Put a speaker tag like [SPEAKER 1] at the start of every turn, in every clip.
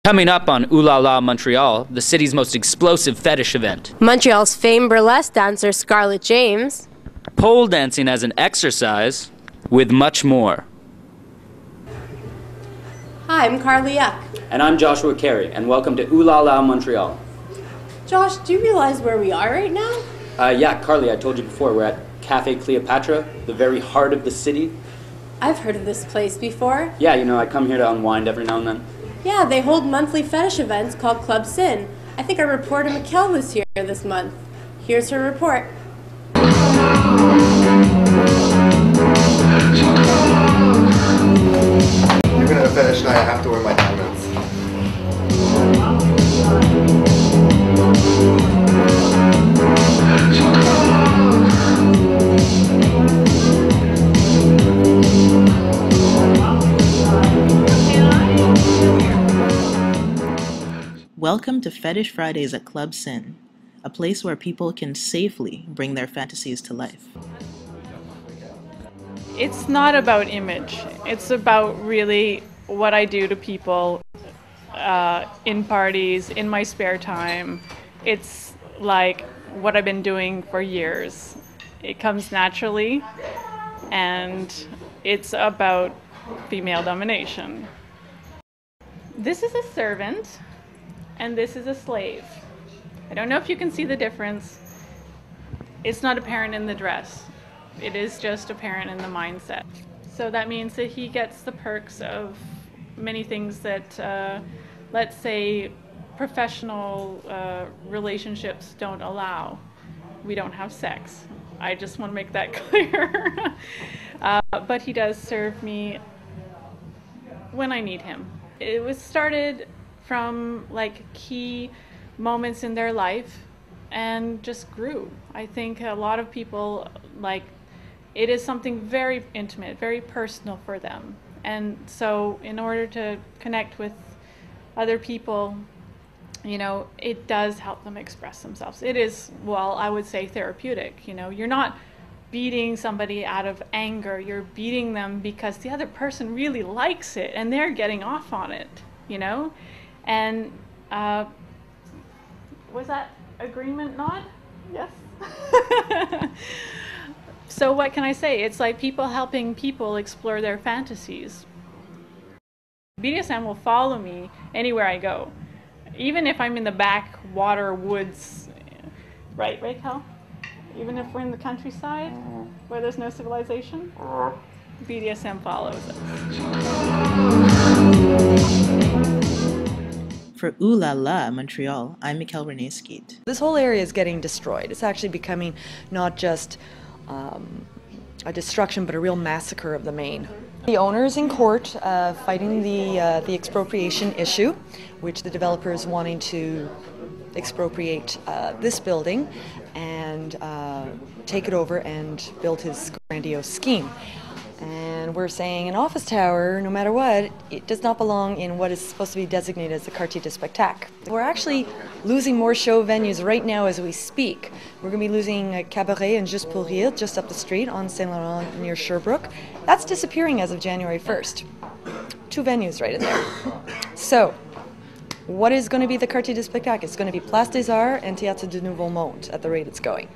[SPEAKER 1] Coming up on Ooh La La Montreal, the city's most explosive fetish event.
[SPEAKER 2] Montreal's famed burlesque dancer Scarlett James.
[SPEAKER 1] Pole dancing as an exercise, with much more.
[SPEAKER 2] Hi, I'm Carly Yuck.
[SPEAKER 1] And I'm Joshua Carey, and welcome to Ooh La La Montreal.
[SPEAKER 2] Josh, do you realize where we are right now?
[SPEAKER 1] Yeah, Carly, I told you before, we're at Cafe Cleopatra, the very heart of the city.
[SPEAKER 2] I've heard of this place before.
[SPEAKER 1] Yeah, you know, I come here to unwind every now and then.
[SPEAKER 2] Yeah, they hold monthly fetish events called Club Sin. I think our reporter Mikkel was here this month. Here's her report.
[SPEAKER 3] Even at a fetish night, I have to wear my diamonds.
[SPEAKER 4] Welcome to Fetish Fridays at Club Sin, a place where people can safely bring their fantasies to life.
[SPEAKER 5] It's not about image. It's about really what I do to people in parties, in my spare time. It's like what I've been doing for years. It comes naturally, and it's about female domination. This is a servant, and this is a slave. I don't know if you can see the difference. It's not apparent in the dress. It is just apparent in the mindset. So that means that he gets the perks of many things that, let's say, professional relationships don't allow. We don't have sex. I just want to make that clear. But he does serve me when I need him. It was started from like key moments in their life and just grew. I think a lot of people, like, it is something very intimate, very personal for them. And so in order to connect with other people, you know, it does help them express themselves. It is, well, I would say therapeutic. You know, you're not beating somebody out of anger, you're beating them because the other person really likes it and they're getting off on it, you know? And was that agreement nod? Yes. So what can I say? It's like people helping people explore their fantasies. BDSM will follow me anywhere I go, even if I'm in the backwater woods. Right, Cal? Even if we're in the countryside where there's no civilization, BDSM follows us.
[SPEAKER 4] For Ooh La La Montreal, I'm Michael Bramadat-Willcock.
[SPEAKER 6] This whole area is getting destroyed. It's actually becoming not just a destruction, but a real massacre of the Maine. The owner is in court fighting the expropriation issue, which the developer is wanting to expropriate this building and take it over and build his grandiose scheme. And we're saying an office tower, no matter what, it does not belong in what is supposed to be designated as the Quartier du Spectacle. We're actually losing more show venues right now as we speak. We're going to be losing a cabaret in Juste pour Rire, just up the street on Saint Laurent near Sherbrooke. That's disappearing as of January 1st. 2 venues right in there. So, what is going to be the Quartier du Spectacle? It's going to be Place des Arts and Théâtre du Nouveau Monde at the rate it's going.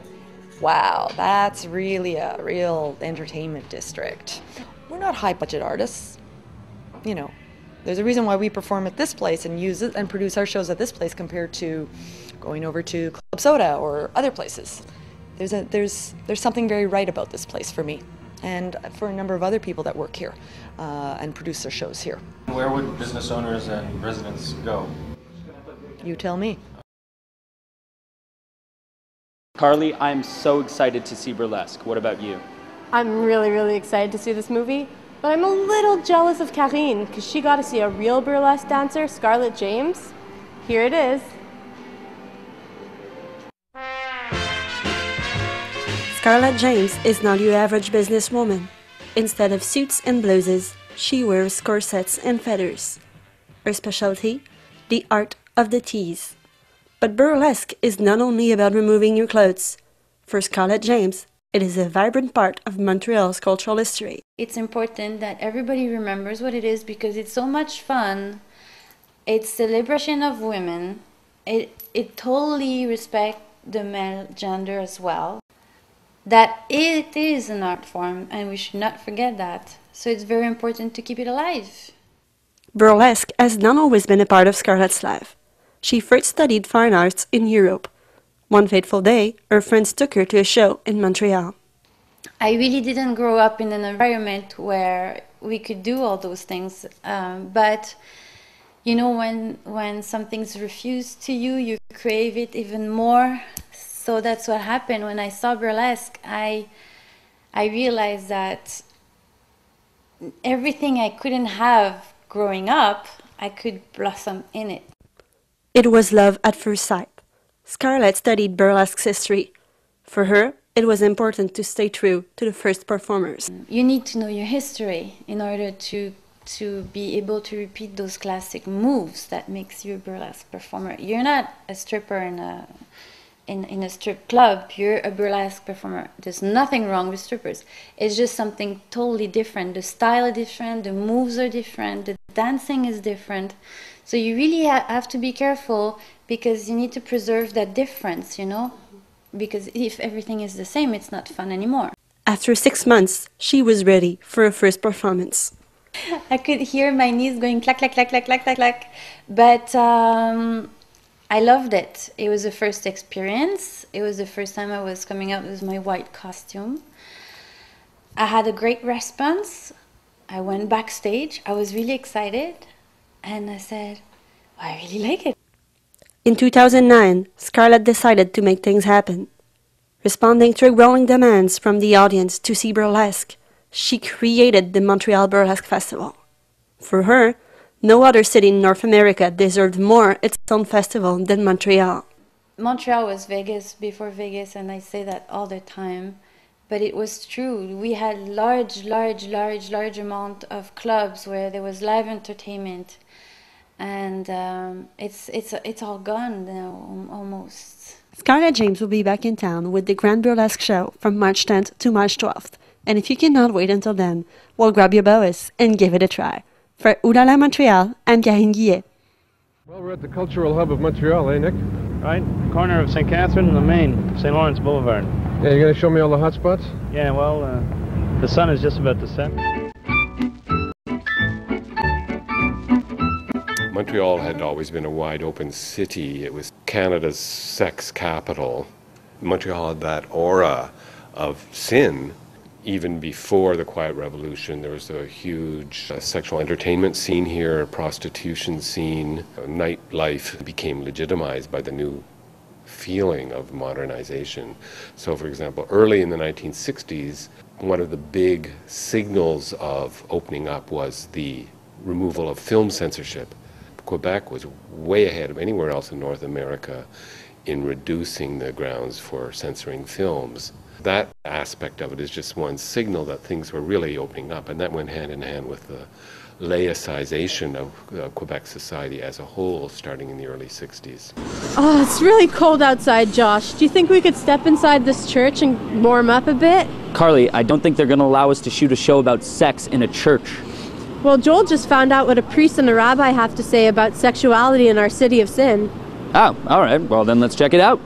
[SPEAKER 6] Wow, that's really a real entertainment district. We're not high-budget artists. You know, there's a reason why we perform at this place and use it and produce our shows at this place compared to going over to Club Soda or other places. There's something very right about this place for me and for a number of other people that work here and produce their shows here.
[SPEAKER 7] Where would business owners and residents go?
[SPEAKER 6] You tell me.
[SPEAKER 1] Carly, I'm so excited to see Burlesque. What about you?
[SPEAKER 2] I'm really excited to see this movie, but I'm a little jealous of Karine because she got to see a real burlesque dancer, Scarlett James. Here it is.
[SPEAKER 8] Scarlett James is not your average businesswoman. Instead of suits and blouses, she wears corsets and feathers. Her specialty? The art of the tease. But burlesque is not only about removing your clothes. For Scarlett James, it is a vibrant part of Montreal's cultural history.
[SPEAKER 9] It's important that everybody remembers what it is because it's so much fun It's celebration of women. It totally respects the male gender as well. That it is an art form, and we should not forget that. So it's very important to keep it alive.
[SPEAKER 8] Burlesque has not always been a part of Scarlett's life. She first studied fine arts in Europe. One fateful day, her friends took her to a show in Montreal.
[SPEAKER 9] I really didn't grow up in an environment where we could do all those things, but you know, when something's refused to you, you crave it even more. So that's what happened. When I saw burlesque, I realized that everything I couldn't have growing up, I could blossom in it.
[SPEAKER 8] It was love at first sight. Scarlett studied burlesque's history. For her, it was important to stay true to the first performers.
[SPEAKER 9] You need to know your history in order to be able to repeat those classic moves that makes you a burlesque performer. You're not a stripper in a strip club, you're a burlesque performer. There's nothing wrong with strippers. It's just something totally different. The style is different, the moves are different, the dancing is different. So you really have to be careful because you need to preserve that difference, you know? Because if everything is the same, it's not fun anymore.
[SPEAKER 8] After 6 months, she was ready for her first performance.
[SPEAKER 9] I could hear my knees going clack, clack, clack, clack, clack, clack, clack. But I loved it. It was the first experience. It was the first time I was coming out with my white costume. I had a great response. I went backstage. I was really excited. And I said, I really like it.
[SPEAKER 8] In 2009, Scarlett decided to make things happen. Responding to growing demands from the audience to see burlesque, she created the Montreal Burlesque Festival. For her, no other city in North America deserved more its own festival than Montreal.
[SPEAKER 9] Montreal was Vegas before Vegas, and I say that all the time. But it was true. We had large amount of clubs where there was live entertainment. And it's all gone now, almost.
[SPEAKER 8] Scarlett James will be back in town with the Grand Burlesque Show from March 10th to March 12th. And if you cannot wait until then, well, grab your boas and give it a try. For Oulala Montreal, I'm Karine Guillet.
[SPEAKER 10] Well, we're at the cultural hub of Montreal, eh, Nick?
[SPEAKER 11] Right, corner of St. Catherine and the main, St. Lawrence Boulevard.
[SPEAKER 10] Yeah, you're going to show me all the hot spots?
[SPEAKER 11] Yeah, well, the sun is just about to set.
[SPEAKER 12] Montreal had always been a wide open city. It was Canada's sex capital. Montreal had that aura of sin. Even before the Quiet Revolution, there was a huge sexual entertainment scene here, a prostitution scene. Nightlife became legitimized by the new feeling of modernization. So, for example, early in the 1960s, one of the big signals of opening up was the removal of film censorship. Quebec was way ahead of anywhere else in North America in reducing the grounds for censoring films. That aspect of it is just one signal that things were really opening up, and that went hand in hand with the laicization of Quebec society as a whole starting in the early 60s.
[SPEAKER 2] Oh, it's really cold outside, Josh. Do you think we could step inside this church and warm up a bit?
[SPEAKER 1] Carly, I don't think they're going to allow us to shoot a show about sex in a church.
[SPEAKER 2] Well, Joel just found out what a priest and a rabbi have to say about sexuality in our city of sin.
[SPEAKER 1] Oh, all right. Well, then let's check it out.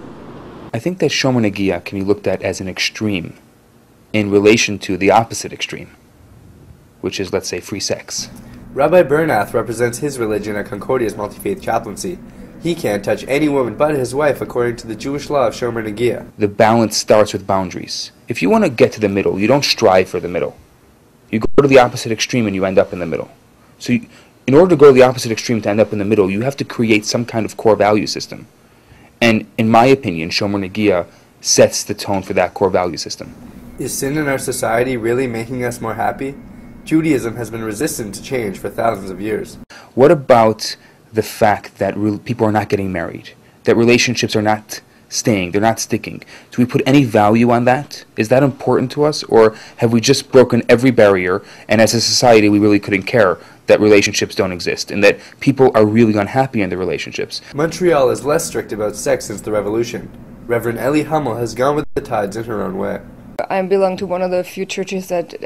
[SPEAKER 13] I think that Shomer Negia can be looked at as an extreme in relation to the opposite extreme, which is, let's say, free sex.
[SPEAKER 3] Rabbi Bernath represents his religion at Concordia's multi-faith chaplaincy. He can't touch any woman but his wife according to the Jewish law of Shomer Negia.
[SPEAKER 13] The balance starts with boundaries. If you want to get to the middle, you don't strive for the middle. You go to the opposite extreme and you end up in the middle. So in order to go to the opposite extreme to end up in the middle, you have to create some kind of core value system. And in my opinion, Shomer Negia sets the tone for that core value system.
[SPEAKER 3] Is sin in our society really making us more happy? Judaism has been resistant to change for thousands of years.
[SPEAKER 13] What about the fact that people are not getting married? That relationships are not staying, they're not sticking? Do we put any value on that? Is that important to us? Or have we just broken every barrier, and as a society we really couldn't care that relationships don't exist and that people are really unhappy in their relationships?
[SPEAKER 3] Montreal is less strict about sex since the revolution. Reverend Ellie Hummel has gone with the tides in her own way.
[SPEAKER 14] I belong to one of the few churches that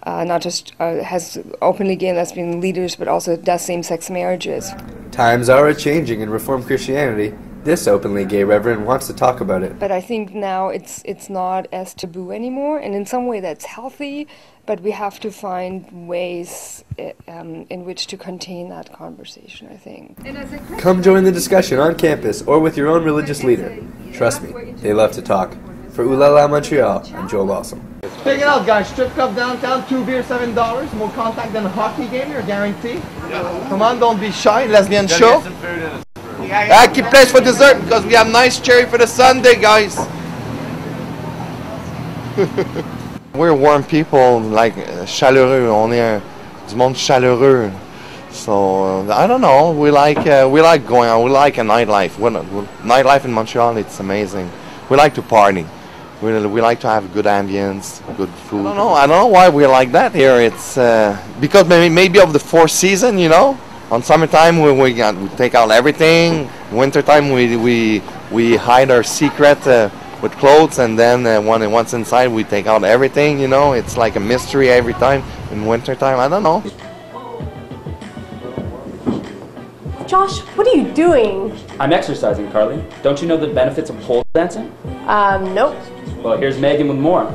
[SPEAKER 14] not just has openly gay and lesbian leaders, but also does same-sex marriages.
[SPEAKER 3] Times are a-changing in Reformed Christianity. This openly gay reverend wants to talk about it.
[SPEAKER 14] But I think now it's not as taboo anymore, and in some way that's healthy, but we have to find ways in which to contain that conversation, I think.
[SPEAKER 3] Come join the discussion on campus or with your own religious leader. Trust me, they love to talk. For Ooh La La Montreal, I'm Joel Balsam.
[SPEAKER 15] Check it out, guys. Strip club downtown, 2 beers, $7. More contact than a hockey game, you're guaranteed. Come on, don't be shy. Lesbian show. Keep place for dessert because we have nice cherry for the Sunday, guys. We're warm people, like chaleureux. On est du monde chaleureux. So I don't know. We like going out. We like a nightlife. Nightlife in Montreal, it's amazing. We like to party. We like to have good ambience, good food. I don't know why we're like that here. It's because maybe of the 4th season, you know. On summertime we take out everything. Wintertime we hide our secret with clothes, and then once inside we take out everything. You know, it's like a mystery every time. In wintertime, I don't know.
[SPEAKER 2] Josh, what are you doing?
[SPEAKER 1] I'm exercising, Carly. Don't you know the benefits of pole dancing?
[SPEAKER 2] Nope.
[SPEAKER 1] Well, here's Megan with more.